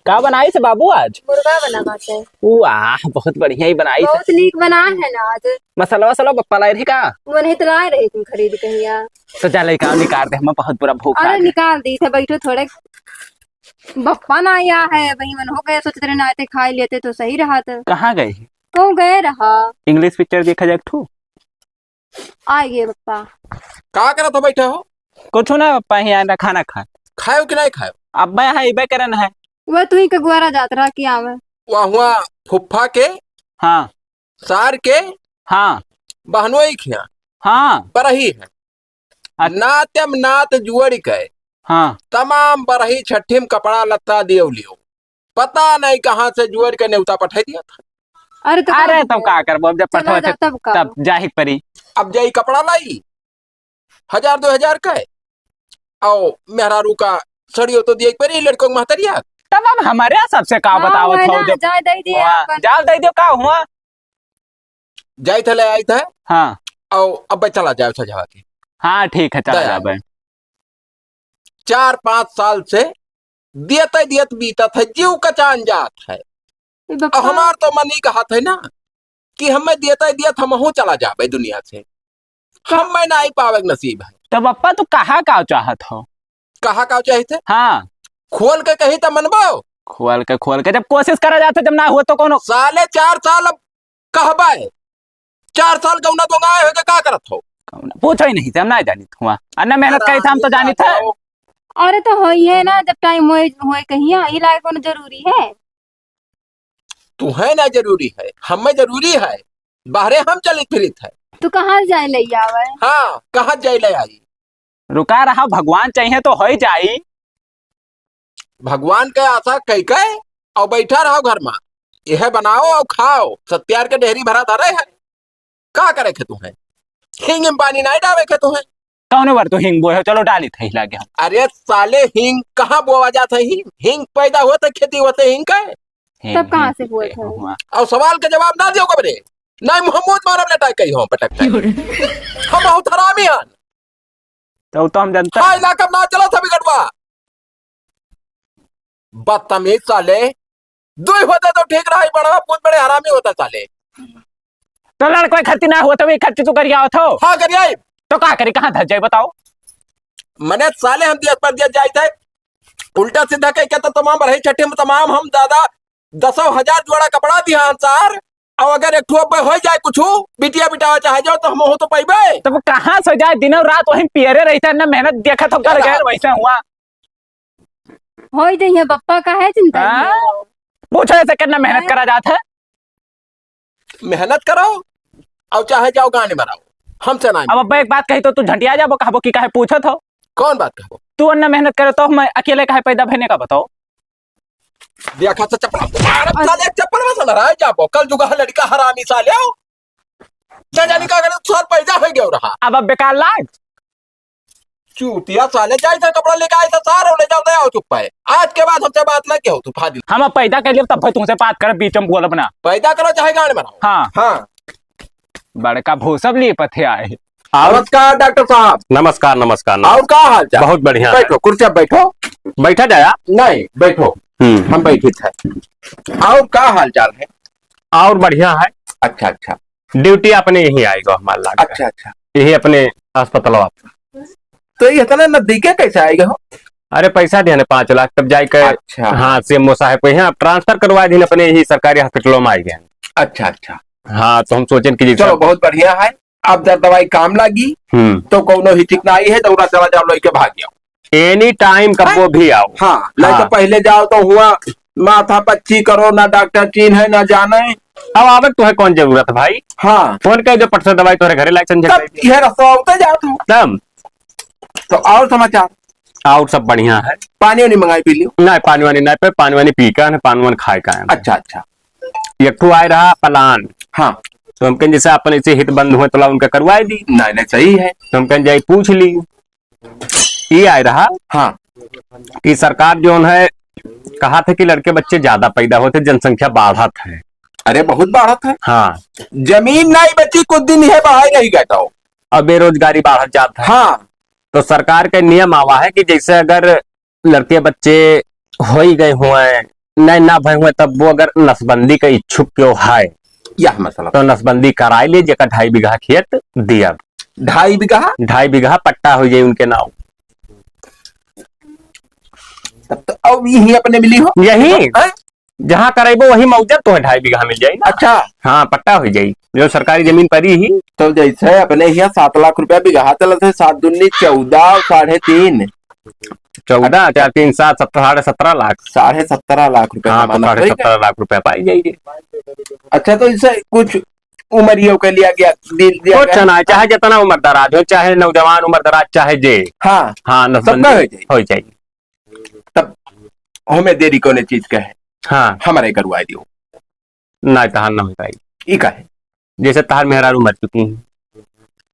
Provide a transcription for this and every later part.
का बनाई से बाबू आज? मुर्गा बना बाटे। वाह बहुत बढ़िया ही बनाई से। बहुत नीक बना है ना आज। मसाला वसाला पप्पा लाए थे का? मन हितलाए रही तुम खरीद कहिया। तो चल निकाल दे, हमें बहुत बुरा भूख अरे लगा। निकाल दी थे, बैठो थोड़े। बप्पा ना आया है, वही मन हो गया, सोचते रहे ना आते खा लेते तो सही रहा था। कहाँ गए? क्यों गए रहा? इंग्लिश पिक्चर देखा जाए ठू। आइए बप्पा। का करत हो बैठे हो? कुछ ना पप्पा यहाँ खाना खा। खायो कि नहीं खायो? अब मैं यहाँ इबे करन है। वह तू ही का गुआरा जात रहा कि आवे। वह हुआ फुफ्फा के, हाँ सार के, हाँ बहनोई खिया हाँ बरही है। नात्यम नात जुअड़ी के हाँ तमाम बरही छठीम कपड़ा लत्ता दियो लियो। पता नहीं कहाँ से जुअड़ के न्योता पठाई दिया था। अरे तो अरे तब का कर जब चला पठवा जा तब का। तब जाहि परी। अब जाई कपड़ा लाई 1000-2000 का और मेहरारू का सड़ियो तो दिए परी लड़कों के महतरिया। तब अब हमारे यहाँ सबसे का बतावत हो जब जाय दे दिए अपन। जाल दे दियो का हुआ। जाई थे ले आई थे हाँ और अब चला जाए सजा के। हाँ ठीक है चला दया। जाबे। 4-5 साल से दियत बीता था, जीव कचान जात है। ए अब बप्पा, हमार तो मन ही कहा था ना कि हमें दियत हम हूँ चला जाबे दुनिया से। हम मैं नहीं पावे नसीब है। तो पप्पा तू कहाँ का चाहत हो? कहा का चाहिए थे? हाँ खोल के कही तो मनबो। खोल के जब कोशिश करा जाता जब ना हुआ तो कौन। साले 4 साल अब कहबे 4 साल कौना दोंगा हो के का करत हो? पूछो ही नहीं थे, हम ना जानी हुआ अन्ना मेहनत करी था हम तो जानी था। अरे तो होई है ना, जब टाइम होए कहिया ये लायक होना जरूरी है। तू है ना जरूरी है, हमें जरूरी है। बाहरे हम चली फिरित है। तू कहाँ जाए ले आवे? हाँ कहाँ जाए ले आई? रुका रहा भगवान चाहिए तो हो ही जाई। भगवान के आशा कई के और बैठा रहो घर में। यह बनाओ और खाओ, सत्यार के ढेरी भरा धरे है। का करे के तुम्हें? हिंग में पानी नहीं डावे के तुम्हें? कौन बार तो हिंग बोए हो, चलो डाली थे लागे हम। अरे साले हिंग कहाँ बोआ जाता है? हिंग पैदा हुआ था खेती होते हिंग का। तब कहाँ से हुए थे? और सवाल का जवाब ना दियो कबरे। नहीं मोहम्मद मारब लेटा कही हो पटक हम बहुत हरामी हन। तो हम जनता हाँ इलाका में ना चला था बिगड़वा। बदतमीज साले। दो होता तो ठीक रहा, बड़ा बहुत बड़े हरामी होता साले। तो लड़कों खर्ची ना हुआ तो भी खर्ची तू करिया हो। हाँ करिए। तो का करी, कहाँ धस जाए बताओ। मने साले हम दिया पर दिया जाए थे उल्टा सीधा कह के तो तमाम रही छठी में तमाम हम दादा 10,000 जोड़ा कपड़ा दिया अंसार। और अगर एक ठो हो जाए कुछ बिटिया बिटावा चाहे जाओ तो हम हो तो पाइबे। तो वो कहाँ से जाए, दिनों रात वहीं पियरे रहता ना, मेहनत देखा तो कर गए वैसे हुआ। होई जाइए बप्पा, का है चिंता? पूछो ऐसे करना मेहनत करा जाता है। मेहनत करो और चाहे जाओ गाने बनाओ, हमसे ना। अब अब्बा एक बात कही तो तू झटिया जाबो कहबो कि काहे पूछत हो। कौन बात कहो? तू अन्ना मेहनत करे तो मैं अकेले काहे पैदा भेने का बताओ। देखा तो चप्पल साले चप्पल में सुन रहा है जाबो कल जुगा लड़का हरामी साले आओ जानी का अगर साल पैदा हो गया रहा। अब बेकार लाग चूतिया साले जाए था कपड़ा लेके आए था सारे ले जाओ दया चुप पाए। आज के बाद हमसे बात ना क्या हो तू फादिल। हम अब पैदा कर लिए तब भाई तुमसे बात कर बीच में बोल अपना। पैदा करो चाहे गाने बनाओ। हाँ हाँ बड़का भूसब लिए पथे आए। नमस्कार डॉक्टर साहब। नमस्कार नमस्कार और क्या हाल चाल? बहुत बढ़िया है। बैठो कुर्सी पे बैठो। बैठा जाया। नहीं बैठो, हम बैठे थे। और क्या हाल चाल है? और बढ़िया है। अच्छा अच्छा। ड्यूटी अपने यही आएगा हमारा लाग अच्छा अच्छा। यही अपने अस्पताल। तो ये इतना नजदीके कैसे आएगा हो? अरे पैसा दिया 5 लाख तब जाके। अच्छा। हाँ सीएमओ साहब को यहाँ ट्रांसफर करवा दी अपने यही सरकारी हॉस्पिटलों में आई गए। अच्छा अच्छा। हाँ तो हम सोचे कि चलो बहुत बढ़िया है। अब जब दवाई काम लगी तो कोनो हिचक ना आई है तो चला जाओ लेके भाग जाओ। एनी टाइम कब वो भी आओ। हाँ नहीं तो पहले जाओ तो हुआ माथा पच्ची करो ना, डॉक्टर चीन है ना जाने। अब आवे तुम्हें कौन जरूरत है भाई? हाँ फोन कर जो पट से दवाई तुम्हारे घरे लाइक यह रास्ता होते जाओ तब। तो और समाचार? और सब बढ़िया है। पानी नहीं मंगाई पी लियो? नहीं पानी वानी नहीं पे, पानी वानी पी का पानी वानी खाए का है। अच्छा अच्छा। एक ठो आए रहा पलान। हाँ तो हम कहें जैसे अपन ऐसे हित बंद हुए तो उनका करवाई दी। नहीं नहीं सही है। तो हम कहें जाई पूछ ली। ये आए रहा हाँ कि सरकार जो है कहा था कि लड़के बच्चे ज्यादा पैदा होते, जनसंख्या बढ़त है। अरे बहुत बढ़त है। हाँ जमीन नहीं बची कुछ दिन है बढ़ाई नहीं गया तो। और बेरोजगारी बढ़त जाता है। हाँ तो सरकार का नियम आवा है कि जैसे अगर लड़के बच्चे हो ही गए हुए नहीं ना भाई हुए तब वो अगर नसबंदी का इच्छुक क्यों है यह मसला तो नसबंदी कराई ले जेका 2.5 बीघा खेत दिया 2.5 बीघा 2.5 बीघा पट्टा हो जाए उनके नाम तब तो अब यही अपने मिली हो यही हैं? जहाँ करेबो वही मौजत तो 2.5 बीघा मिल जाएगी अच्छा हाँ पट्टा हो जाएगी जो सरकारी जमीन पर ही तो जैसे अपने यहाँ 7 लाख रुपया बीघा चलत है 7 दूनी 14 3.5 14 4 3 7 17 लाख 17.5 लाख रुपया हाँ तो कमाना पड़ेगा। 17 लाख रुपया पाई जाएगी अच्छा तो इससे कुछ उमरियों के लिया गया दिया कुछ गया ना चाहे जितना उम्र दराज हो चाहे नौजवान उम्र दराज चाहे जे हाँ हाँ सबका नसबंदी हो जाएगी तब हमें देरी कोने चीज का है हाँ हमारे करवा दियो ना तहार ना हो पाएगी ई का है जैसे तहार मेहरारू मर चुकी हैं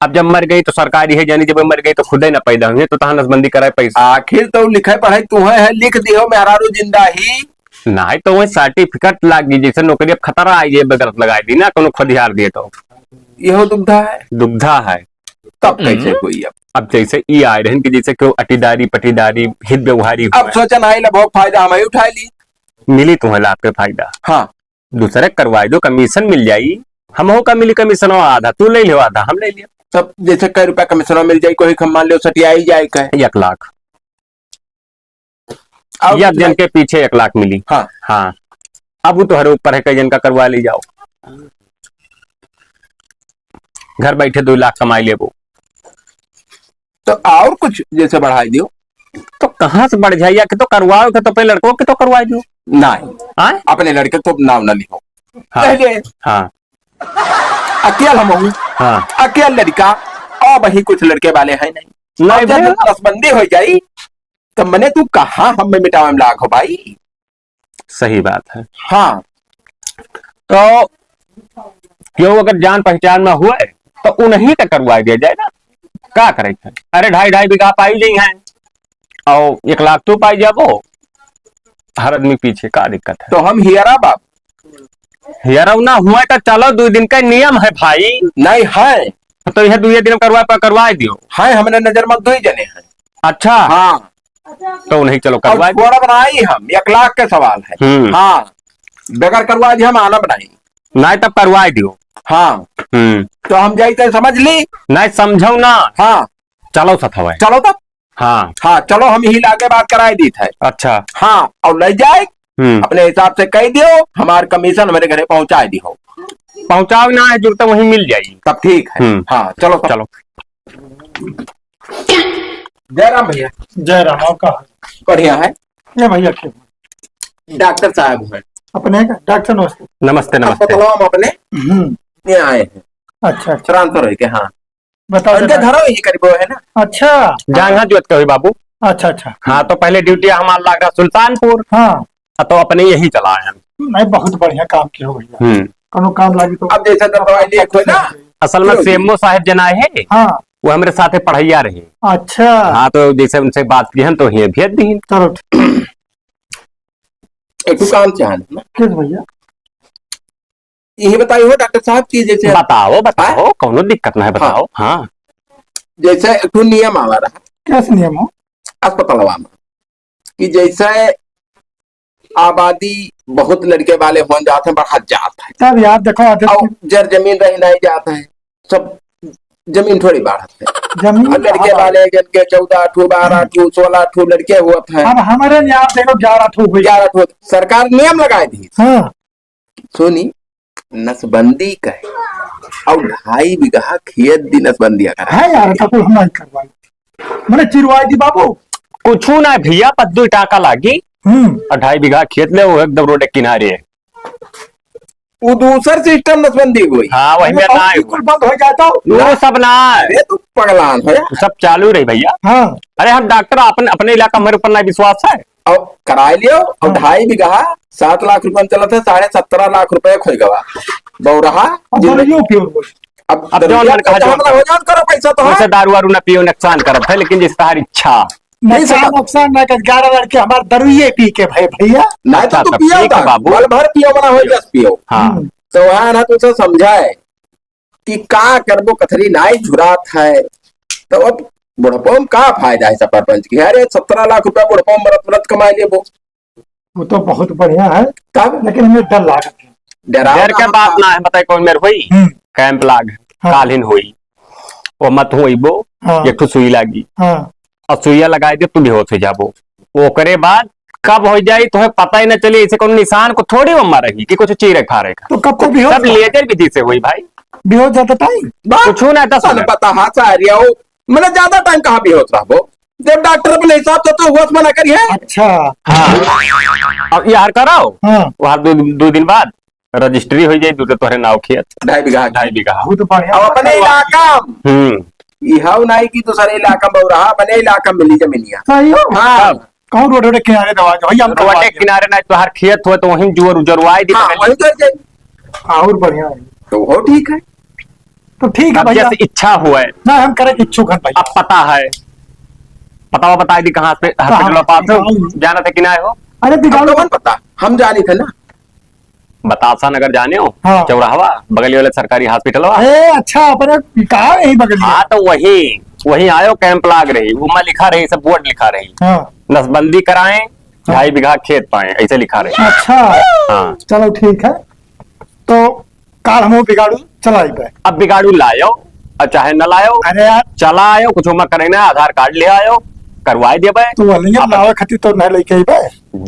अब जब मर गई तो सरकारी है यानी जब मर गई तो खुद ही ना पैदा हुए तो तहार नसबंदी कराए पैसा आखिर तो लिखे पढ़ाई तुम्हें है लिख दियो मेहरारू जिंदा ही नहीं तो वही सर्टिफिकेट लागी जैसे नौकरी अब खतरा आई है गलत लगाई दी ना कोनो खुदिहार दिए तो यहो दुग्धा है दुग्धा है तब कैसे कोई अब जैसे ई आए रहन कि जैसे क्यों अटीदारी पटीदारी हित व्यवहारी अब सोचन आई बहुत फायदा हमें उठा ली मिली तुम्हें लाभ के फायदा हाँ दूसरे करवाई दो कमीशन मिल जाई हम का मिली कमीशन आधा तू ले लियो आधा हम ले लियो तब जैसे कई रुपया कमीशन मिल जाए कोई हम मान लो सटिया ही जाए कहे 1 लाख या जन के पीछे 1 लाख मिली हाँ हाँ अब वो तुम्हारे ऊपर है कई जन का करवा ले जाओ घर बैठे 2 लाख कमाई ले वो तो और कुछ जैसे बढ़ाई दियो तो कहाँ से बढ़ जाइए कि तो करवाओ कि तो पहले लड़कों के तो करवा दो नहीं हाँ अपने लड़के तो नाम न लिखो हाँ पहले हाँ अकेल हम हूँ हाँ अकेल लड़का और वही कुछ लड़के वाले हैं नहीं नहीं और जब भैया। नसबंदी हो जाई तो मैंने तू कहाँ हमें मिटावे में लाख हो भाई सही बात है हाँ तो क्यों अगर जान पहचान में हुए तो उन्हीं का करवा दिया जाए ना क्या करे अरे 2.5 बीघा पाई ली है और 1 लाख तो पाई जाबो हर आदमी पीछे का दिक्कत है तो हम हियरा बाप यार ना हुआ तो चलो 2 दिन का नियम है भाई नहीं है तो यह 2 दिन करवा दियो है हमारे नजर में 2 जने हैं अच्छा हाँ तो नहीं चलो और करवा दियो थोड़ा बनाई हम 1 लाख के सवाल है हाँ बगैर करवा दी हम आना बनाई नहीं तब करवा दियो हाँ तो हम जाते समझ ली नहीं समझो ना हाँ चलो सथवा चलो तब हाँ हाँ चलो हम ही लाके बात कराई दी थे अच्छा हाँ और ले जाए अपने हिसाब से कह दियो हमारे कमीशन हमारे घरे पहुंचा दी हो पहुंचाओ ना है जुड़ता वहीं मिल जाएगी तब ठीक है हाँ चलो तब। चलो जय राम भैया जय राम आपका बढ़िया है ये भैया के डॉक्टर साहब है अपने का डॉक्टर नमस्ते नमस्ते नमस्ते अस्पताल हम अपने ये आए हैं अच्छा अच्छा ट्रांसफर हो के हाँ बताओ उनके घर ही करीब है ना अच्छा जहाँ जोत कही बाबू अच्छा अच्छा हाँ तो पहले ड्यूटी हमारा लग रहा सुल्तानपुर हाँ तो अपने यही चला है नहीं बहुत बढ़िया काम किया हो भैया कोनो काम लगी तो अब जैसे दवाई लिए कोई ना असल में सीएमओ साहब जना है हाँ वो हमारे साथ पढ़ैया रहे अच्छा हाँ तो जैसे उनसे बात की तो ये भेज दी चलो ठीक एक काम चाहना किस भैया यही बताइए हो डॉक्टर साहब की जैसे बताओ बताओ कोनो दिक्कत ना है बताओ हाँ जैसे एक नियम आवा रहा कैसे नियम हो अस्पताल में कि जैसे आबादी बहुत लड़के वाले हो जाते हैं बढ़ा जाता है तब यार देखो आदत और जर जमीन रही नहीं जाता है सब जमीन थोड़ी बढ़त है जमीन और लड़के वाले जन के 14 ठू 12 ठू 16 ठू लड़के हुए थे अब हमारे यहाँ देखो 11 ठो हुई 11 ठू सरकार नियम लगाई थी हाँ सुनी नसबंदी कहे और 2.5 बीघा खेत दी नसबंदी करा है यार तो हम नहीं करवाई मैंने चिरवाई दी बाबू कुछ ना भैया 2 टाका लागी 2.5 बीघा खेत ले वो एकदम रोड के किनारे है वो दूसर सिस्टम नसबंदी हुई हाँ वही में ना बिल्कुल बंद हो जाता वो सब ना अरे तू पगलान है सब चालू रही भैया हाँ अरे हम डॉक्टर अपने इलाका मेरे ऊपर ना विश्वास है और कराई लियो और 2.5 बीघा 7 लाख रुपए में चला था 17.5 लाख रुपए खोई गवा बहु अब यो प्योर बोल अब जौन मन कहा जौन हो जान करो पैसा तो वैसे है दारू वारू ना पियो नुकसान करत है लेकिन जिस तार इच्छा नुकसान ना कर 11 लड़के हमारे दरुए पी के भाई भैया नहीं तो अच्छा, तू तब पियो ठीक है था बाबू। बल भर पियो बना हो जस पियो हाँ तो वहां ना तुझे समझाए कि का करबो कथरी नाई झुरात है तो अब बुढ़पो में का फायदा है सब परपंच की अरे 17 लाख रुपया बुढ़पो मरत मरत कमाई ले वो वो तो बहुत बढ़िया है तब लेकिन हमें डर लगा डर के बात ना है, बताए कौन मेरे हुई कैंप लाग हाँ। कालिन हुई वो मत हुई वो हाँ। एक तो सुई लागी हाँ और सुइया लगाई दे तू बेहोश हो जाबो। वो करे बाद कब हो जाई तो पता ही न चले, इसे कोनो निशान को थोड़ी मम्मा रही कि कुछ चीरे खा रहेगा। तो कब तक बेहोश सब लेजर विधि से हुई भाई, बेहोश जाता टाइम कुछ ना था सन पता हाथ आ रहा हो मतलब ज्यादा टाइम कहाँ भी होता वो जब डॉक्टर अपने हिसाब से तो होश मना करिए। अच्छा हाँ अब यार कराओ हाँ वहां दो दिन बाद रजिस्ट्री हो जाए दूसरे तोहरे नाव खेत 2.5 बीघा बहुत बढ़िया अब अपने इलाका हम्म नहीं की दूसरे इलाका में रहा अपने इलाका में मिली जमीनिया। सही हो हाँ कहूँ रोड रोड किनारे दवा भैया हम करवा रोटे दिया। किनारे ना तोहार खेत हो तो वहीं जोर जरवाई दी हाँ वही तो जाए और बढ़िया है तो वो ठीक है। तो ठीक है अब भैया जैसे इच्छा हुआ है ना हम करें इच्छुक हैं भैया अब पता है बताओ बता दी कहाँ पे हॉस्पिटल पास हो जाना था कि ना हो अरे बिगाड़ो कौन पता हम जानी थे ना बतासा नगर जाने हो हाँ। चौराहवा बगल वाले सरकारी हॉस्पिटल अरे अच्छा अपने कहा यही बगल में हाँ तो वही आयो कैंप लाग रही वो मैं लिखा रही सब बोर्ड लिखा रही हाँ नसबंदी कराएं 2.5 बीघा खेत पाए ऐसे लिखा रही। अच्छा हाँ चलो ठीक है तो कार हम बिगाड़ू चलाई पे अब बिगाड़ू लायो और चाहे न लायो अरे यार चला आयो कुछ मत करे ना आधार कार्ड ले आयो करवाए दे भाई तू नहीं लावे खातिर तो नहीं लेके बे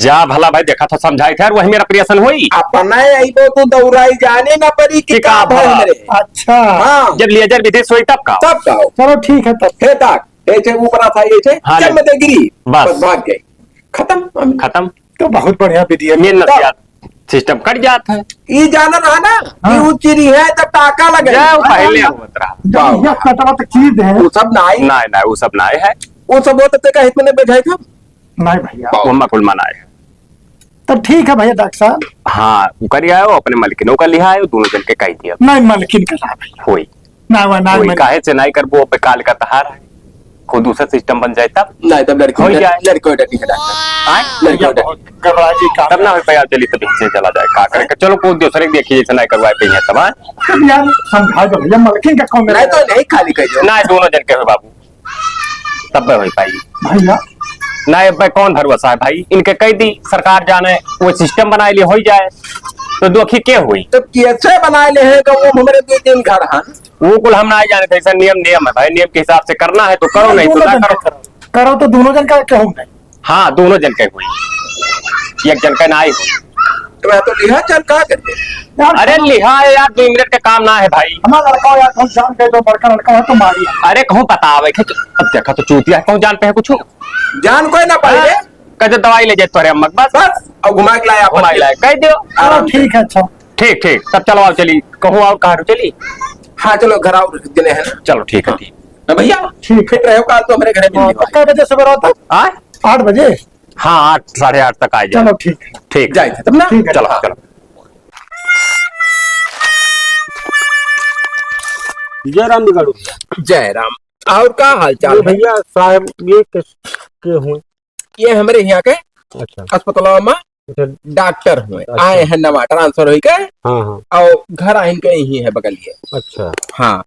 जा भला भाई देखा था समझाई थे वही मेरा प्रियसन हुई अपना आईबो तो दौड़ाई जाने ना पड़ी कि का भय मेरे। अच्छा हाँ जब लेजर विधि सोई तब का तब का चलो ठीक है तब हे तक ऐसे ऊपर था ये थे हाँ, जब मैं गिरी बस। बस भाग गई खत्म। खत्म तो बहुत बढ़िया विधि है ये नसियात सिस्टम कट जाता है ये जाना रहा ना कि वो चिरी है जब टाका लगे जाओ पहले होत रहा जब यह कटवा तो चीज है वो सब ना आई ना ना वो सब ना है वो सब होते थे का हित में बेचाई था नहीं भैया वो मकुल मनाए तो ठीक है भैया डॉक्टर साहब हाँ वो कर आयो अपने मलकिनों का लिहा आयो दोनों जन के कह दिया नहीं मालकिन का ना भैया होई ना वो ना कोई काहे से नहीं करबो पे काल का तहार है खुद दूसरा सिस्टम बन जाए तब नहीं तब लड़की हो जाए। लड़की को डटी है डॉक्टर आए लड़की को डटी बहुत गड़बड़ा जी काम तब ना हो पाया चली तब से चला जाए का करे चलो कोई दूसरे के देखिए जैसे नहीं करवाए पे है तब तब यार समझा दो भैया मालकिन का कौन नहीं तो नहीं खाली कर दो ना दोनों जन के हो बाबू तब हो पाई भैया ना अब भाई कौन भरोसा है भाई इनके कह दी सरकार जाने वो सिस्टम बनाए लिए हो जाए तो दुखी के हुई तो कैसे बनाए ले हैं वो हमारे 2-3 घर हैं वो कुल हम ना जाने थे ऐसा नियम है भाई नियम के हिसाब से करना है तो करो नहीं तो दोनों ना जन का करो करो करो तो दोनों जन का कहूँ नहीं हाँ दोनों जन के हुई एक जन का ना ही हुई तो मैं तो लिहा चल का करते यार अरे लिहा है यार 2 मिनट का काम ना है भाई हमारा लड़का हो यार हम जान गए तो बड़का लड़का है तो मारी अरे कहूँ पता आवे अब देखा तो चूतिया कहूँ जान पे है कुछ जान कोई ना पाए कद दवाई ले जाए तोरे अम्मक बस बस अब घुमा के लाया घुमाई लाए कह दियो चलो ठीक है अच्छा ठीक ठीक तब चलो आओ चली कहूँ और कहा चली हाँ चलो घर आओ देने हैं ना चलो ठीक है ठीक ना भैया ठीक फिट रहो काल तो हमारे घर में मिलने कितने बजे से बड़ा था आए 8 बजे हाँ 8 साढ़े 8 तक आ जाए चलो ठीक है ठीक जाए थे तब ना ठीक है चलो चलो जय राम बिगाड़ू जय राम और का हाल चाल है भैया साहब ये के हुए ये हमारे यहाँ के अच्छा अस्पताल में अच्छा, डॉक्टर हुए अच्छा। आए हैं नवा ट्रांसफर हुई के हाँ हाँ और घर आइन के ही है बगल ये अच्छा हाँ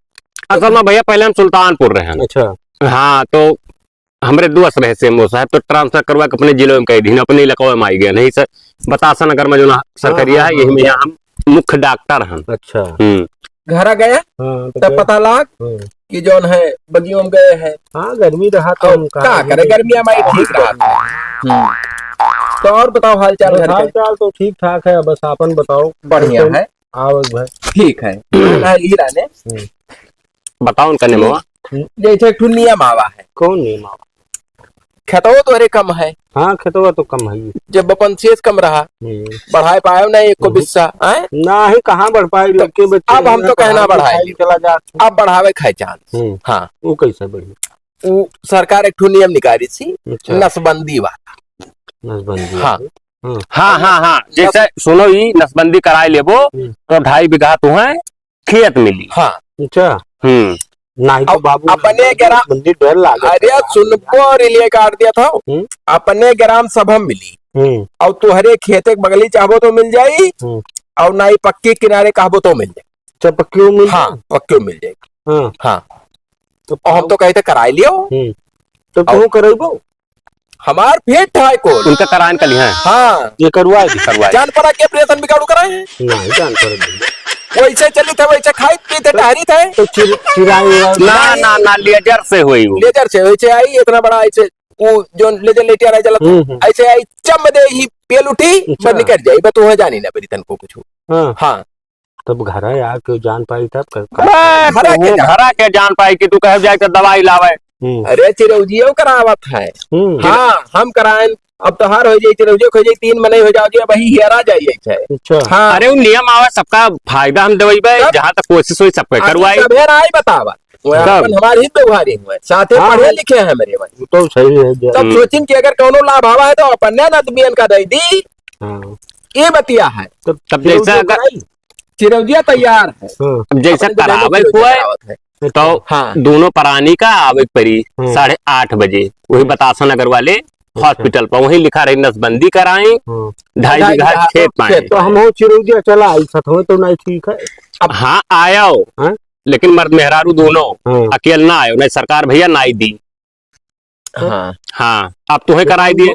असल में भैया पहले हम सुल्तानपुर रहे हैं अच्छा हाँ तो हमारे दोस्त रहे से वो साहब तो ट्रांसफर करवा के अपने जिले में कह दी अपने इलाका में आई गए नहीं सर बतासा नगर में जो ना सरकारिया है यही में यहाँ हम मुख्य डॉक्टर हैं अच्छा घर आ गया हाँ तो तब पता लाग कि जौन है बगियों में गए हैं हाँ गर्मी रहा तो हम का करे गर्मी हमारी ठीक रहा तो और बताओ हाल चाल घर हाल के चाल तो ठीक ठाक है बस आपन बताओ बढ़िया है आओ भाई ठीक है हीरा ने बताओ उनका नियम जैसे एक ठो नियम आवा है कौन नहीं माँ खेतो तो अरे कम है हाँ खेतवा तो कम है ही। जब अपन शेष कम रहा बढ़ाए पाए ना एक को बिस्सा आए ना ही कहाँ बढ़ पाए लड़के बच्चे अब हम तो कहना बढ़ाए चला जाते अब बढ़ावे खाए चांद हाँ वो कैसे बढ़िया वो सरकार एक ठो नियम निकाली थी अच्छा नसबंदी वाला नसबंदी हाँ। हाँ हाँ हाँ जैसे सुनो ही नसबंदी कराए लेबो तो 2.5 बीघा तो है खेत मिली हाँ अच्छा नहीं तो अब बाबू अपने ग्राम बंदी डर लागे अरे सुनको और लिए काट दिया था अपने ग्राम सभा मिली और तुहरे खेते के बगली चाहबो तो मिल जाई और ना ही पक्के किनारे कहबो तो मिल जाए चपक्यों में हाँ पक्के मिल जाएगी हाँ हाँ तो और हम तो कहते कराई लियो तो क्यों करेबो हमार फिट है को उनका करान कल है हाँ ये करवाए दी करवाए जान पड़ा के ऑपरेशन बिगाड़ू कराए हैं नहीं जान पर वैसे चली थे वैसे खाई पी थे टहरी थे तो चिराई ना ना ना लेजर से हुई वो लेजर से वैसे आई इतना बड़ा ऐसे वो जो लेजर लेटिया रह हम्म। चला ऐसे आई चम दे ही पेल उठी अच्छा। बस निकट जाई बस तू जानी ना मेरी तन को कुछ हाँ हाँ तब घर आया क्यों जान पाई तब भरा के जा। भरा के जान पाई कि तू कह जाए तो दवाई लावे अरे चिरौजियो करावत है हाँ हम कराएं अब तो हार हो जाए चिरौजियो हो जाए 3 महीने हो जाओ वही हेरा जाइए अच्छा हाँ अरे वो नियम आवे सबका फायदा हम दवाई जहाँ तक कोशिश हुई सबके करवाई आई बतावा हमारे ही व्यवहारी हुए साथे हाँ, पढ़े लिखे हैं मेरे भाई वो तो सही है तब सोचिन कि अगर कोनो लाभ आवा है तो अपन न बियन का दे दी हाँ ये बतिया है तब जैसा अगर चिरौजिया तैयार है हाँ जैसा अपने तो करावे चिरौजिया हुआ करावत है। तो हाँ दोनों प्राणी का आवे परी हम्म। 8:30 बजे वही बतासा नगर वाले हॉस्पिटल पर वही लिखा रही नसबंदी कराएं हाँ 2.5 बीघा खेत पाए तो हम हो चिरौजिया चला आई सतवें तो नहीं ठीक है हाँ आया हो हाँ? लेकिन मर्द मेहरारू दोनों हाँ अकेले ना आयो नहीं सरकार भैया ना ही दी हाँ हाँ अब तुम्हें कराई दिए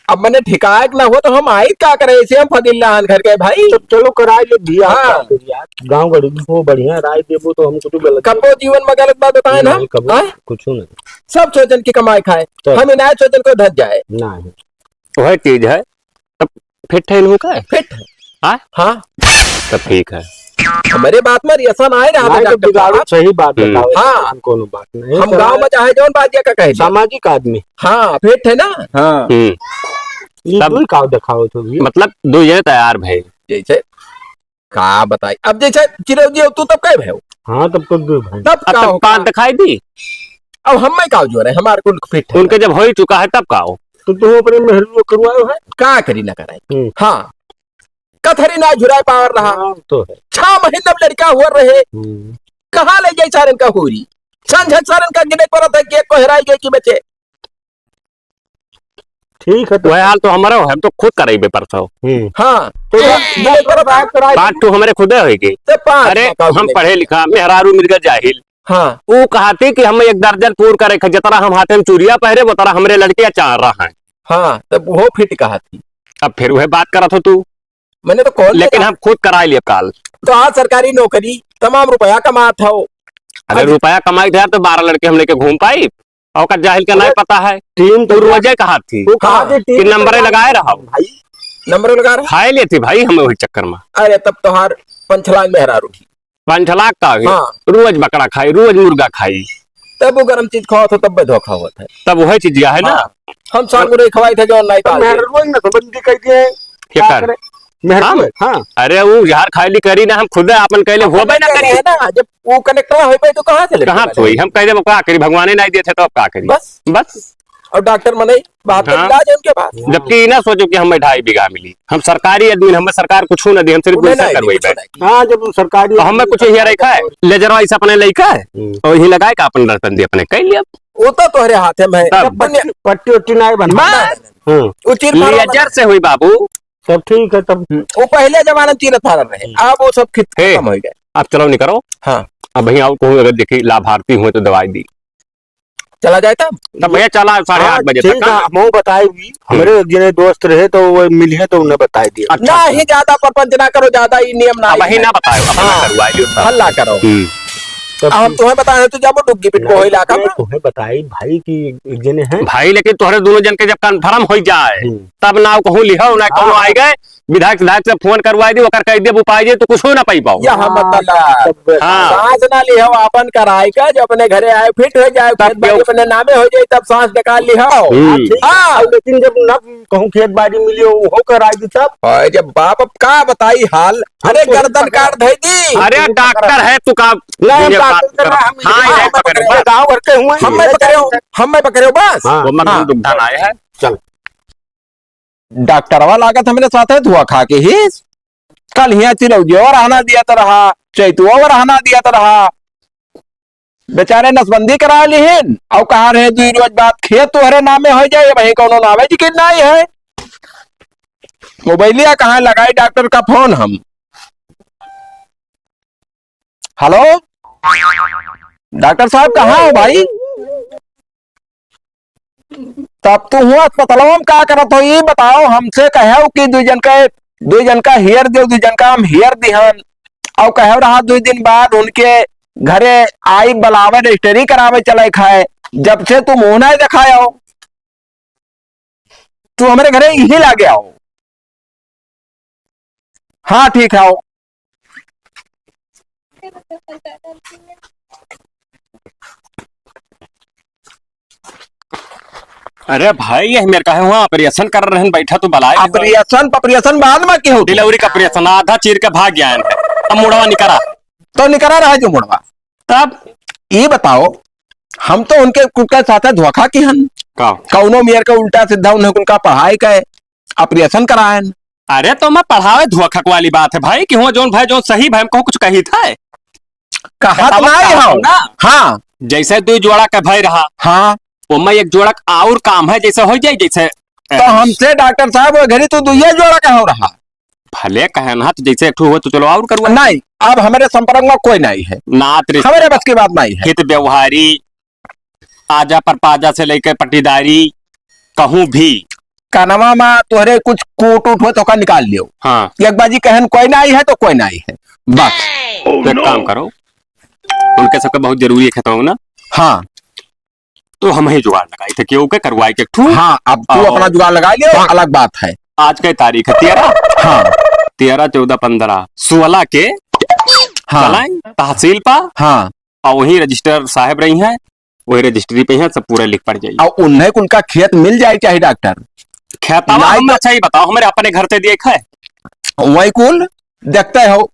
अब मैंने ठिकायक ना हो तो हम आई क्या करे ऐसे हम फदिल्ला घर के भाई तो चलो कराए ले दिया हाँ। गाँव गड़ी हो बढ़िया राय देबो तो हमको तो गलत कबो जीवन में गलत बात बताए ना नहीं, कभी हाँ? कुछ नहीं सब सोचन की कमाई खाए तो- हम इनायत सोचन को धस जाए नहीं वह चीज है तब फिट है इनहू का फिट हाँ? हाँ तब ठीक है हमारे बात में रिएक्शन आए रहा नहीं, तो डॉक्टर बिगाड़ो साहब। सही बात हाँ। बताओ कोनो बात नहीं हम गांव में चाहे जौन बात का कहे सामाजिक आदमी हाँ फिट है ना हाँ ये तब- दूर का दिखाओ तो भी मतलब 2 जने तैयार भाई जैसे का बताई अब जैसे चिरौजी तू तब कहे भाई हाँ तब तो दूर भाई तब का तब होगा? कान दिखाई दी अब हम में का जो रहे हमारे को फिट है उनके जब हो ही चुका है तब का हो तो तुम अपने मेहरू करवाओ है का करी ना कराए हम्म। हाँ कथरी ना झुराए पावर रहा हाँ, तो है 6 महीने में लड़का हुआ रहे हम्म। कहाँ ले जाए सारन का होरी संझ सारन का गिने पर केक को हेराई गई कि बचे ठीक है तो वह हाल तो हमारा हो हम तो खुद कराइबे परसों हाँ तो गिने पर बात तो हमारे खुदे होगी तो 5 अरे हम पढ़े लिखा मेहरारू मिर्गा जाहिल हाँ वो कहते कि हम 1 दर्जन पूर करे जितना हम हाथे में चूड़िया पहरे वो तरह हमरे लड़के चाह रहा है हाँ तब वो फिट कहा थी अब फिर वह बात करा था तू मैंने तो कॉल लेकिन हम खुद कराए लिए काल तो आज सरकारी नौकरी तमाम रुपया कमा था वो अगर रुपया कमाई थे तो 12 लड़के हम लेके घूम पाई और का जाहिल का नहीं पता है टीम तो रोजे कहा थी वो कहा हाँ, थे कि टीम नंबरे लगाए रहा भाई नंबर लगा रहा खाए लिए थी भाई हमें वही चक्कर में अरे तब तो हार पंचलांग में हरा रूठी 5 लाख का हो गया। हाँ। रोज बकरा खाई रोज मुर्गा खाई तब वो गर्म चीज खाओ तो तब धोखा हुआ था तब वही चीज है ना हम सांगुरे खवाई थे जो नहीं पाल मेहरू ना तो बंदी कह दिए क्या क्या कर? करे मेहरू हाँ अरे वो यार खाली करी ना हम खुद अपन कहले हो ना करी है ना जब वो कनेक्ट हो पाए तो कहाँ से कहाँ से हुई हम कहले वो का करी भगवान नहीं देते तो अब का करी बस बस और डॉक्टर मने बात हाँ। इलाज है उनके पास जबकि ना सोचो कि हमें 2.5 बीघा मिली हम सरकारी आदमी हमें सरकार कुछ ना दी हम सिर्फ उन्हें गुस्सा नहीं करवाई कुछ बैठ नहीं। हाँ जब सरकारी तो हमें कुछ ही रखा है लेजर वाइस अपने लइका है और यही लगाए का अपन रतन दी अपने कह लिया वो तो तुम्हारे हाथ में है तब दुनिया- पट्टी उट्टी नहीं बना बस हाँ वो चीर फाड़ वाला- लेजर से हुई बाबू तब ठीक है तब वो पहले जमाने में चीर फाड़ रहे अब वो सब हे। खत्म हो गए अब चलो नहीं करो हाँ अब भैया कहूँ अगर देखी लाभार्थी हुए तो दवाई दी चला जाए तब तब भैया चला 8:30 बजे ठीक तक है हम बताई हुई हमारे जिन्हें दोस्त रहे तो वो मिले तो उन्हें बताई दिया अच्छा ना ही ज्यादा परपंच ना करो ज्यादा ही नियम ना अब वही ना बताओ अपना हाँ। करवा लियो सब। हल्ला करो तब हम तुम्हें बताए तो जब डुग्गी पिट को इलाका में तुम्हें बताई भाई की एक जने हैं भाई लेकिन तोहरे दोनों जन के जब कंफर्म हो जाए तब ना कहूँ लिहो ना कहूँ हाँ। आए गए विधायक से फोन करवाई दी ओकर कह दे उपाय जे तो कुछ हो ना पाई पाओ यह मतलब तब हाँ। सांस ना लिहो अपन कराई का जब अपने घरे आए फिट हो जाए तब खेत बाड़ी क्यों? अपने नामे हो जाए तब सांस निकाल लिहो हाँ लेकिन जब न कहूँ खेत बाड़ी मिली हो कर आई तब और जब बाप अब का बताई हाल अरे गर्दन काट दे दी अरे डॉक्टर है तू का नहीं ये बात डॉक्टर कर। करना हम हाँ गाँव ये में पकड़ पकड़े, गाँव घर के हुए हम में पकड़े बस हाँ। वो मत हाँ। दुग्धान आए है चल डॉक्टरवा लागत हमने साथे धुआ खा के ही कल हिया चिरौजियो रहना दिया तो रहा चैतुओ रहना दिया तो रहा बेचारे नसबंदी करा लिहिन और कहा रहे 2 रोज बाद खेत तोहरे नामे हो जाए वही कोनो नामे जी नहीं है मोबाइलिया कहाँ लगाई डॉक्टर का फोन हम हेलो डॉक्टर साहब कहाँ हो भाई तब तू हुआ अस्पतालों में का करत हो ये बताओ हमसे कहो कि दो जन का हेयर दे दो जन का हम हेयर दिहन और कहो रहा 2 दिन बाद उनके घरे आई बलावे रजिस्ट्री करावे चले खाए जब से तुम मुंह नहीं दिखाया हो तू हमारे घरे यही ला गया हो। हाँ ठीक है आओ। अरे भाई ये मेरे कहे हुआ ऑपरेशन कर रहे हैं बैठा तो बलाए ऑपरेशन बाद में क्यों डिलीवरी का ऑपरेशन आधा चीर के भाग गया है अब मुड़वा निकला तो निकला रहा जो मुड़वा। तब ये बताओ हम तो उनके कुल साथ धोखा की हन कौनो मेयर का उल्टा सीधा उन्हें उनका पढ़ाई का ऑपरेशन कराए। अरे तो मैं पढ़ावे धोखक वाली बात है भाई कि हो जोन भाई जो सही भाई हमको कुछ कही था कहा तो नहीं हो ना। हाँ जैसे 2 जोड़ा का भाई रहा हाँ मैं एक जोड़ा और काम है जैसे हो जाए जैसे तो हमसे डॉक्टर साहब घड़ी तो 2 जोड़ा का हो रहा भले कहे ना तो जैसे एक हो तो चलो और करवा नहीं अब हमारे संपर्क में कोई नहीं है नात हमारे बस की बात नहीं है। हित व्यवहारी आजा पर पाजा से लेकर पट्टीदारी कहूं भी कानवा में तुहरे कुछ कूट उठ हो तो का निकाल लियो। हाँ एक बाजी कहन कोई नहीं है तो कोई नहीं है बस। तो एक काम करो उनके सबके बहुत जरूरी है खतरा ना। हाँ तो हम ही जुगाड़ लगाई थे क्यों के करवाई के ठू। हाँ अब तू अपना जुगाड़ लगा लियो अलग बात है। आज की तारीख है 13 हाँ 13 14 15 16 के हाँ तहसील पा हाँ और वही रजिस्टर साहब रही हैं वही रजिस्ट्री पे है सब पूरा लिख पड़ जाइए और उन्हें उनका खेत मिल जाए चाहे डॉक्टर खेता हम अच्छा ही बताओ हमारे अपने घर से दिए है वही कुल देखते हो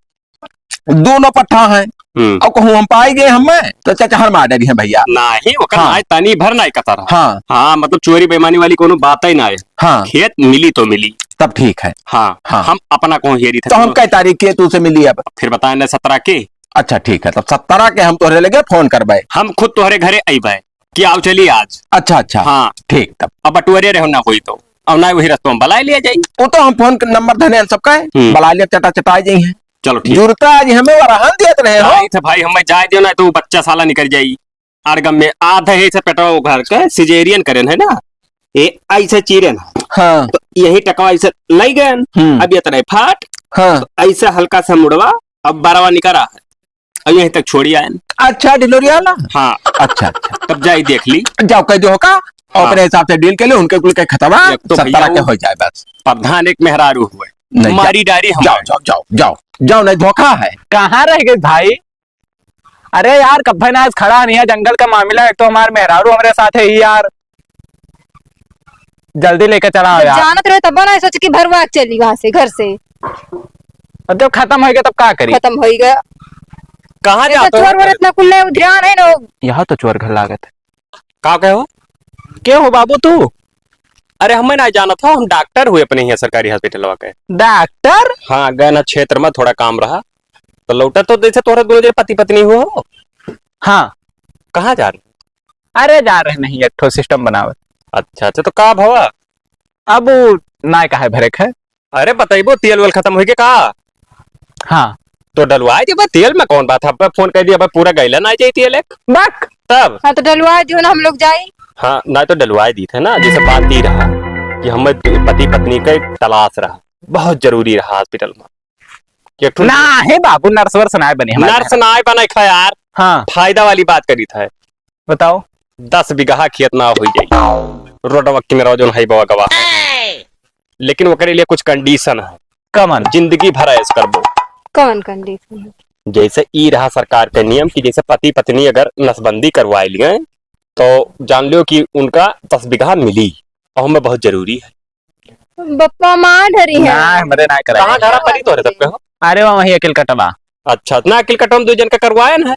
2 पट्ठा है और कहूँ हम पाई गए हमें तो चाचा हर मार डरी है भैया नहीं वो हाँ। तनी भर नहीं कतर हाँ हाँ मतलब चोरी बेईमानी वाली कोनो बात ही ना है। हाँ खेत मिली तो मिली तब ठीक है। हाँ, हाँ। हम अपना कौन हेरी थे तो हम कई तारीख के तू से मिली अब फिर बताए ना 17 के। अच्छा ठीक है तब 17 के हम तोहरे लगे फोन करबे हम खुद तोहरे घरे अबे कि आओ चलिए आज। अच्छा अच्छा हाँ ठीक तब अब बटुअरे रहो ना कोई तो अब ना वही रस्तों बला लिया जाये वो तो हम फोन नंबर धने सबका है बला लिया चटा चटाई जाई है। चलो ठीक जुड़ता आज हमें वरहान देत रहे हो भाई हमें जाए दियो ना तो बच्चा साला निकल जाई आरगम में आधा है से पेटवा घर के सिजेरियन करेन है ना ये ऐसे चीरेन हाँ तो यही टकवा ऐसे लग गए अब ये तरह फाट हाँ तो ऐसे हल्का सा मुड़वा अब 12 निकला है अब यहीं तक छोड़ी आए। अच्छा डिलीवरी वाला हाँ अच्छा अच्छा तब जाई देख ली जाओ कह दो का और अपने हिसाब से डील के लिए उनके कुल के खतवा तो 17 के हो जाए बस। प्रधान एक मेहरारू हुए नहीं, मारी डारी हम जाओ जाओ जाओ जाओ जाओ नहीं धोखा है। कहाँ रह गए भाई? अरे यार कभी ना आज खड़ा नहीं है जंगल का मामला एक तो हमारे मेहरारू हमारे साथ है ही यार जल्दी लेके चला आओ यार। जानत रहे तब ना सोच की भरवा चली वहां से घर से अब जब खत्म हो गया तब क्या करी? खत्म हो गया कहाँ तो जाते चोर हो इतना कुल्ले ध्यान है ना यहाँ तो चोर घर लागत है। कहाँ गए हो क्यों हो बाबू तू? अरे हमें ना जाना था हम डॉक्टर हुए अपने यहाँ सरकारी हॉस्पिटल के। डॉक्टर? हाँ गए ना क्षेत्र में थोड़ा काम रहा तो लौटा तो जैसे तोरा दोनों पति पत्नी हो। हाँ कहाँ जा रहे? अरे जा रहे नहीं एक सिस्टम बनावे। अच्छा अच्छा तो का भवा अब ना कहा भरे है। अरे बताइबो तेल वेल खत्म हो गया का? हाँ तो डलवाए जब तेल में कौन बात है फोन कर दिया पूरा गैला ना जाए तेल एक बक तब। हाँ तो डलवा जो ना हम लोग जाए। हाँ ना तो डलवाए दी थे ना जैसे बात ही रहा कि हमें पति पत्नी का तलाश रहा बहुत जरूरी रहा हॉस्पिटल में। ना है बाबू नर्स वर्स ना बनी नर्स ना बना खा यार। हाँ फायदा वाली बात करी था बताओ 10 बीघा खेत ना हो जाए रोड वक्त में रोजन है बाबा गवाह लेकिन वो करे लिए कुछ कंडीशन है कमन जिंदगी भर ऐस करबो। कौन कंडीशन? जैसे ई रहा सरकार का नियम कि जैसे पति पत्नी अगर नसबंदी करवाए लिए तो जान लो कि उनका 10 बीघा मिली और हमें बहुत जरूरी है। बप्पा माँ डरी है ना हमारे ना करा। कहाँ घरा परी तो सबके हो? अरे वही अकिल कटवा। अच्छा ना अकिल कटम 2 जन का करवाए है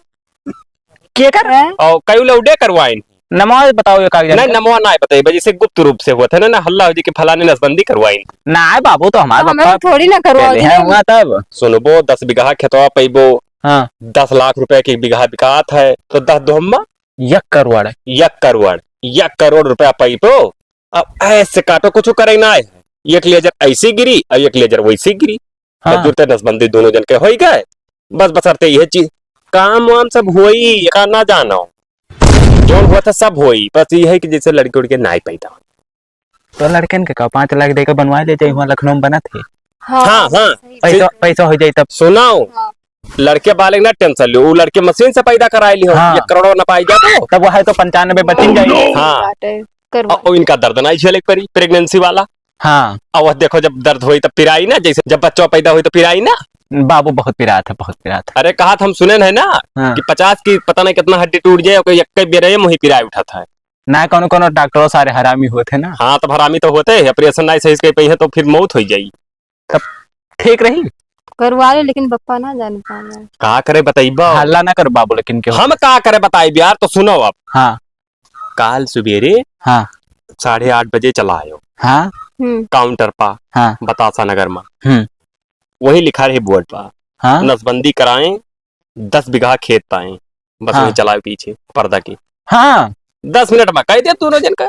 क्या कर रहे हैं? और कई लौडे करवाए नमाज बताओ ये कागज नहीं नमवा ना बताइए जैसे गुप्त रूप से हुआ था ना हल्ला हो जी के फलाने नसबंदी करवाई ना है बाबू तो हमारे हमें पापा थोड़ी ना करवा पहले हैं हुआ तब। सुनबो 10 बीघा खेतवा पैबो हाँ 10 लाख रुपए के बीघा बिकात है तो 10 दोहम्मा 1 करोड़ 1 करोड़ रुपया पैबो। अब ऐसे काटो कुछ करे ना है एक लेजर ऐसी गिरी और एक लेजर वैसी गिरी। हाँ। जुड़ते नसबंदी दोनों जन के हो गए बस बसरते यह चीज काम वाम सब हुई का ना जानो। जो हुआ था सब होई, बस ये है कि जैसे लड़के उड़के ना ही पैदा हो। तो लड़कन के का 5 लाख देकर बनवा ले जाए, वहाँ लखनऊ में बना थे। हाँ हाँ पैसा पैसा हो जाए तब। सुनाओ, लड़के बाले ना टेंशन लो, वो लड़के मशीन से पैदा कराए ली हो। हाँ। 1 करोड़ न पाई जाओ तब वह है तो 95 बची जाए। हाँ। करवा और इनका दर्द नहीं झेले पड़ी प्रेगनेंसी वाला। हाँ और वह देखो जब दर्द हुई तब पिराई ना, जैसे जब बच्चा पैदा हुई तो पिराई ना। बाबू बहुत पिरा था, बहुत पिरा था। अरे कहा था हम सुने है ना हाँ। कि 50 की पता नहीं कितना हड्डी टूट जाए और एक बेरे में ही पिराई उठा था। ना कोनो कोनो डॉक्टरों सारे हरामी हुए थे ना। हाँ, तो हरामी तो होते हैं, ऑपरेशन नहीं सही से पे है तो फिर मौत हो जाई। ठीक रही। करवा ले, लेकिन पप्पा ना जाने पाना। का करे बताइबा, हल्ला ना कर बाबू, लेकिन क्यों? हम का करे बताई यार। तो सुनो अब, हाँ काल सुबेरे हाँ 8:30 बजे चला आयो हाँ काउंटर पा हाँ बतासा नगर में। हम्म। वही लिखा रहे बोर्ड पा, हाँ नसबंदी कराएं 10 बीघा खेत पाए। बस हाँ। वही चलाओ पीछे पर्दा की। हाँ 10 मिनट में कह दे तू रोजन का।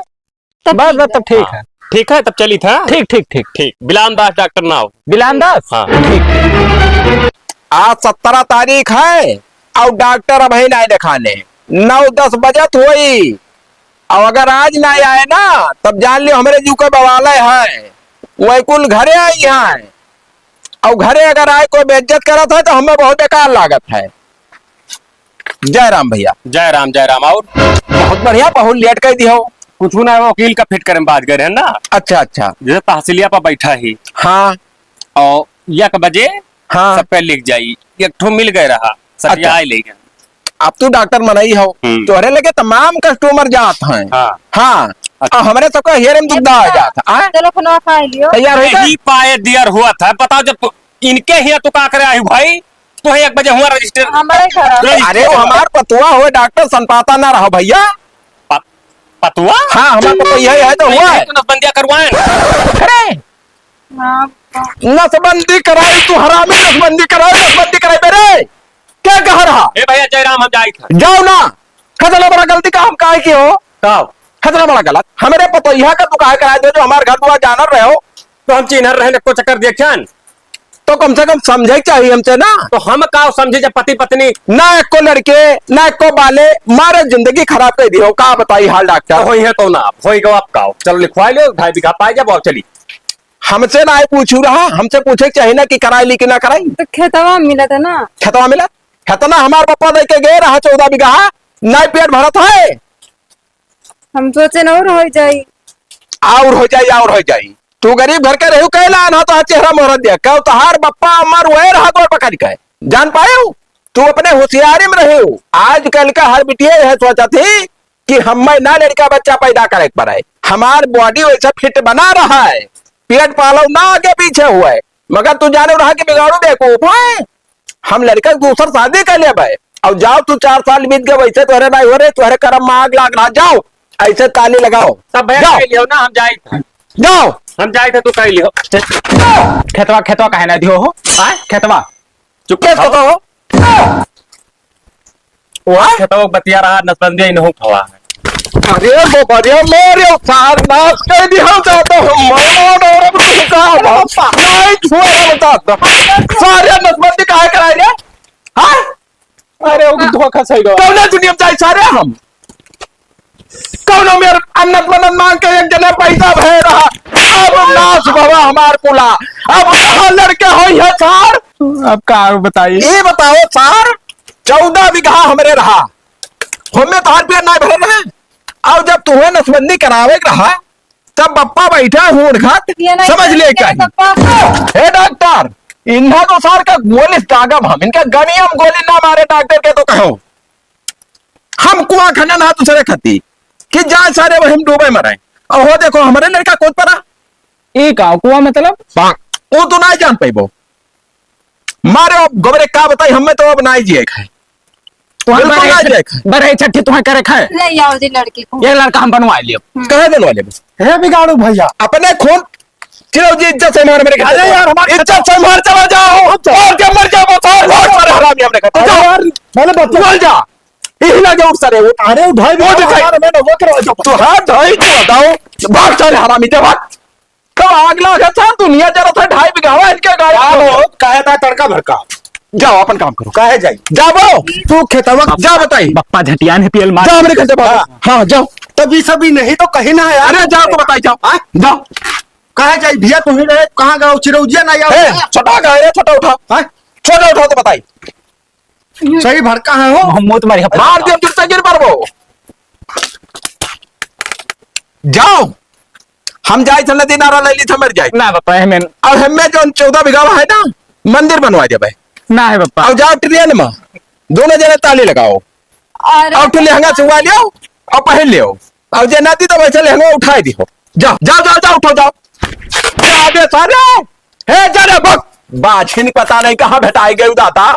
बस बस तब ठीक है। ठीक है, तब चली था। ठीक ठीक ठीक। ठीक, बिलान दास डॉक्टर ना हो। बिलान दास। हाँ। आज 17 तारीख है और डॉक्टर अब ही नहीं दिखाने। 9-10 बजत हुई और अगर आज नहीं आए ना तब जान लियो हमारे जू के बवाले है। वही कुल घरे आई है और घरे अगर आए कोई बेइज्जत करत है तो हमें बहुत बेकार लागत है। जय राम भैया। जय राम जय राम। और बहुत बढ़िया, बहुत लेट कर दियो। कुछ ना, वकील का फिट करे बात करे है ना। अच्छा अच्छा। जैसे तहसीलिया पर बैठा ही हाँ और 1 बजे हाँ। सब पे लिख जाई। एक ठो मिल गए रहा सटिया अच्छा। ले गए। अब तू डॉक्टर मनई हो, तोहरे लेके तमाम कस्टमर जात हैं। हाँ। हाँ और हमारे सबका हेयर में दुग्धा आ जाता है। चलो खाना खा लियो। तैयार हो यही पाए दियर हुआ था। बताओ जब इनके ही तो का करे आई भाई, तो 1 बजे हुआ रजिस्टर। हमारे घर अरे वो हमार पतुआ हुए डॉक्टर सनपाता ना रहो भैया। पतुआ। हाँ हमारा पतुआ यही है तो हुआ है। नसबंदिया करवाए। अरे नसबंदी कराई तू, हरामी नसबंदी कराई मेरे क्या कह रहा। ए भैया जयराम हम जाए थे। जाओ ना, खतरा बड़ा गलती का हम काहे की हो। खतरा बड़ा गलत हमारे पतोहिया का तू काहे कराए दो जो हमारे घर दुआ जानर रहे हो। तो हम चिन्हर रहने को चक्कर देखन तो कम से कम समझे चाहिए हमसे ना। तो हम का समझे जब पति पत्नी ना एक को लड़के ना एक को बाले मारे जिंदगी खराब कर दी हो। का बताई हाल डॉक्टर। हो है तो ना हो गो आप का। चलो लिखवा लो 2.5 बीघा पाए जब और चली। हमसे ना पूछू रहा, हमसे पूछे चाहिए ना कि कराई ली कि ना कराई। तो खेतवा मिला था ना। खेतवा मिला खेतना हमारे पापा दे के गए रहा 14 बीघा ना पेट भरत है। हम सोचे न और हो जाई। और हो जाई तू गरीब घर के रहू कहला ना तो चेहरा मोहरत देख के तोहार बप्पा अमर वह रहा गोड़ पकड़ के जान पाए हो। तू अपने होशियारी में रहे हो। आजकल का हर बिटिया यह सोचा थी कि हम ना लड़का बच्चा पैदा करे पड़े। हमार बॉडी वैसा फिट बना रहा है, पेट पालो ना आगे पीछे हुआ है, मगर तू जाने रहा कि बिगाड़ू देखो भाई हम लड़का दूसर शादी कर ले भाई। और जाओ तू 4 साल बीत गए वैसे तुम्हारे नहीं हो रहे, तुम्हारे कर्म में आग लाग रहा। जाओ ऐसे ताली लगाओ। सब भैया कह लियो ना हम जाए थे। जाओ हम जाए थे तो कह लियो। खेतवा खेतवा कहे ना दियो हो। खेतवा चुप हो। खेतवा बतिया रहा नसबंदिया इनहु खवा है। अरे वो बढ़िया मेरे सार नाश कर दिया जाता हम सारे नसबंदी काहे कराए रे। हाँ अरे वो धोखा सही गो। कौन दुनिया में जाए सारे हम कौन मेरे अन्नत मनन मांग के एक जने पैसा भे रहा। अब नाश भवा हमार कुला। अब कहाँ लड़के हो है सार। अब का बताइए। ये बताओ सार 14 बीघा हमरे रहा, हमें तो पेड़ नहीं भरे रहे। और जब तुम्हें नसबंदी करावे रहा तब बप्पा बैठा हूँ समझ ले क्या हे डॉक्टर इन्हा तो सार का गोली दागम हम इनका गनियम गोली ना मारे डॉक्टर के तो कहो हम कुआं खनन हाथ दूसरे खती कि जाए सारे वही डूबे मरे। और हो देखो हमारे लड़का कूद पड़ा। एक कुआ मतलब वो तो नहीं जान पाइबो मारे अब गोबरे का बताई हमें तो अब नहीं जिए खाए बड़े छठी तुम्हें करे खाए। ले आओ जी लड़की को। ये लड़का हम बनवा लियो। कहे देने वाले हे बिगाड़ू भैया अपने खून चिरो जी इज्जत से मार मेरे अरे यार हमारी इज्जत से मार चला जाओ और क्या मर जाओ बहुत सारे हरामी हमने कहा यार मैंने बता बोल जा यही ना जाओ सारे वो अरे भाई मैंने वो करवा दो। तू हाथ धोई तो बताओ भाग चले हरामी ते भाग कब आग लगा था दुनिया जरा था 2.5 बीघा इनके गाय कहा था तड़का भड़का जाओ अपन काम करो। काहे जाई जाओ तू खेतवा जा बताई। बप्पा झटिया ने पियल मार। जाओ मेरे घर से बाहर। हाँ जाओ। तभी सभी नहीं तो कहीं ना है यार। अरे जाओ तो बताई जाओ। हाँ? जाओ। काहे जाई भैया तुम ही रहे कहाँ गए चिरौजिया ना ए, यार। छोटा गए छोटा उठाओ। हाँ? छोटा उठाओ तो बताई। सही भड़का है हो। हम मुंह तुम्हारी मार दिया गिरता गिर पर वो। जाओ हम जाए थे नदी नारा ले ली था मर जाए। ना बप्पा हमें और हमें जो 14 बीघा है ना मंदिर बनवा दे भाई। ना है बप्पा। और जाओ ट्रेन में दोनों जने ताली लगाओ और फिर लहंगा चुवा लियो और पहन लियो और जे नदी तो वैसे लहंगा उठाई दियो। जाओ जाओ जाओ जाओ उठो जाओ। आगे सारे हे जरे बक बाछिन पता नहीं कहाँ भेटाई गई दाता।